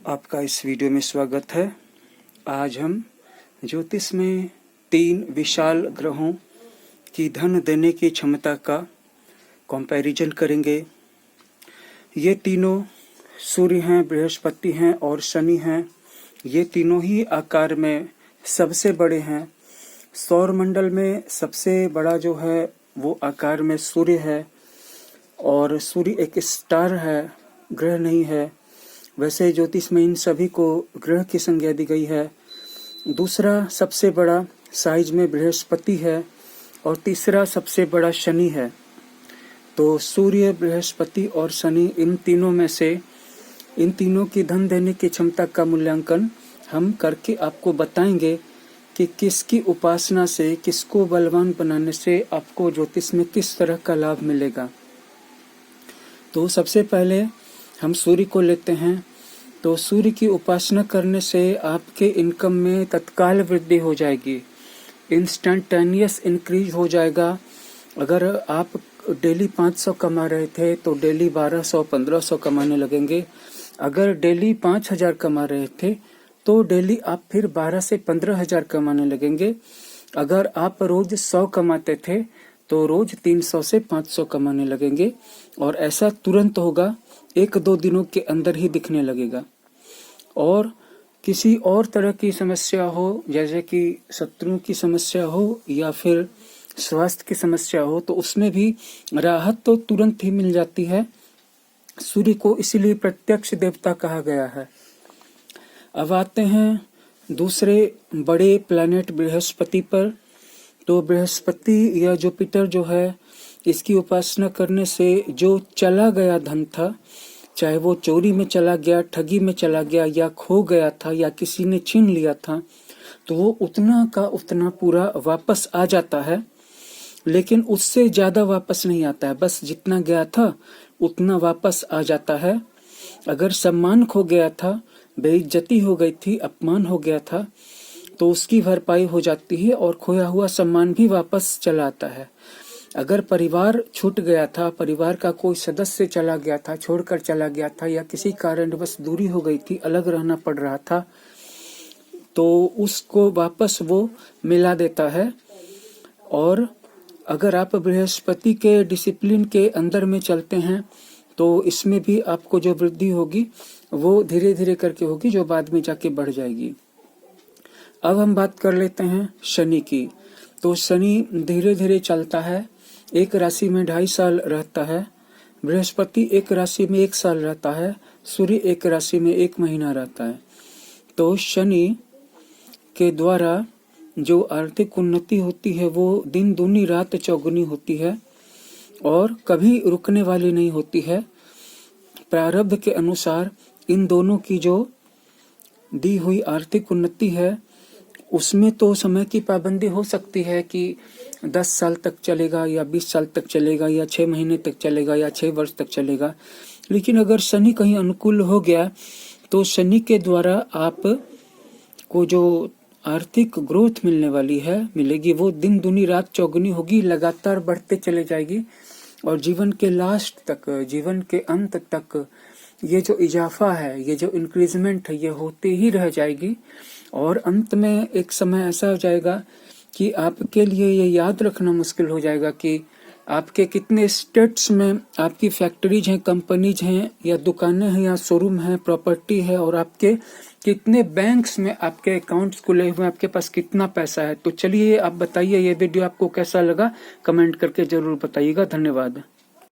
आपका इस वीडियो में स्वागत है। आज हम ज्योतिष में 3 विशाल ग्रहों की धन देने की क्षमता का कंपैरिजन करेंगे। ये तीनों सूर्य हैं, बृहस्पति हैं और शनि हैं। ये तीनों ही आकार में सबसे बड़े हैं। सौर मंडल में सबसे बड़ा जो है वो आकार में सूर्य है और सूर्य एक स्टार है, ग्रह नहीं है। वैसे ज्योतिष में इन सभी को ग्रह की संज्ञा दी गई है। दूसरा सबसे बड़ा साइज में बृहस्पति है और तीसरा सबसे बड़ा शनि है। तो सूर्य, बृहस्पति और शनि, इन तीनों में से इन तीनों की धन देने की क्षमता का मूल्यांकन हम करके आपको बताएंगे कि किसकी उपासना से, किसको बलवान बनाने से आपको ज्योतिष में किस तरह का लाभ मिलेगा। तो सबसे पहले हम सूर्य को लेते हैं। तो सूर्य की उपासना करने से आपके इनकम में तत्काल वृद्धि हो जाएगी, इंस्टेंटेनियस इंक्रीज हो जाएगा। अगर आप डेली 500 कमा रहे थे तो डेली 1200-1500 कमाने लगेंगे। अगर डेली 5000 कमा रहे थे तो डेली आप फिर 12 से 15,000 कमाने लगेंगे। अगर आप रोज 100 कमाते थे तो रोज 300 से 500 कमाने लगेंगे और ऐसा तुरंत होगा, 1-2 दिनों के अंदर ही दिखने लगेगा। और किसी और तरह की समस्या हो, जैसे कि शत्रुओं की समस्या हो या फिर स्वास्थ्य की समस्या हो, तो उसमें भी राहत तो तुरंत ही मिल जाती है। सूर्य को इसीलिए प्रत्यक्ष देवता कहा गया है। अब आते हैं दूसरे बड़े प्लैनेट बृहस्पति पर। तो बृहस्पति या जुपिटर जो है, इसकी उपासना करने से जो चला गया धन था, चाहे वो चोरी में चला गया, ठगी में चला गया या खो गया था या किसी ने छीन लिया था, तो वो उतना का उतना पूरा वापस आ जाता है। लेकिन उससे ज्यादा वापस नहीं आता है, बस जितना गया था उतना वापस आ जाता है। अगर सम्मान खो गया था, बेइज्जती हो गई थी, अपमान हो गया था, तो उसकी भरपाई हो जाती है और खोया हुआ सम्मान भी वापस चला आता है। अगर परिवार छूट गया था, परिवार का कोई सदस्य चला गया था, छोड़कर चला गया था या किसी कारणवश दूरी हो गई थी, अलग रहना पड़ रहा था, तो उसको वापस वो मिला देता है। और अगर आप बृहस्पति के डिसिप्लिन के अंदर में चलते हैं तो इसमें भी आपको जो वृद्धि होगी वो धीरे धीरे करके होगी, जो बाद में जाके बढ़ जाएगी। अब हम बात कर लेते हैं शनि की। तो शनि धीरे धीरे चलता है, एक राशि में 2.5 साल रहता है। बृहस्पति एक राशि में 1 साल रहता है। सूर्य एक राशि में 1 महीना रहता है। तो शनि के द्वारा जो आर्थिक उन्नति होती है वो दिन दूनी रात चौगुनी होती है और कभी रुकने वाली नहीं होती है। प्रारब्ध के अनुसार इन दोनों की जो दी हुई आर्थिक उन्नति है उसमें तो समय की पाबंदी हो सकती है कि 10 साल तक चलेगा या 20 साल तक चलेगा या 6 महीने तक चलेगा या 6 वर्ष तक चलेगा। लेकिन अगर शनि कहीं अनुकूल हो गया तो शनि के द्वारा आप को जो आर्थिक ग्रोथ मिलने वाली है, मिलेगी, वो दिन दूनी रात चौगुनी होगी, लगातार बढ़ते चले जाएगी और जीवन के लास्ट तक, जीवन के अंत तक ये जो इजाफा है, ये जो इंक्रीजमेंट है, ये होते ही रह जाएगी। और अंत में एक समय ऐसा हो जाएगा कि आपके लिए ये याद रखना मुश्किल हो जाएगा कि आपके कितने स्टेट्स में आपकी फैक्ट्रीज हैं, कंपनीज हैं या दुकानें हैं या शोरूम है, प्रॉपर्टी है, और आपके कितने बैंक्स में आपके अकाउंट्स खुले हुए हैं, आपके पास कितना पैसा है। तो चलिए आप बताइए, ये वीडियो आपको कैसा लगा, कमेंट करके जरूर बताइएगा। धन्यवाद।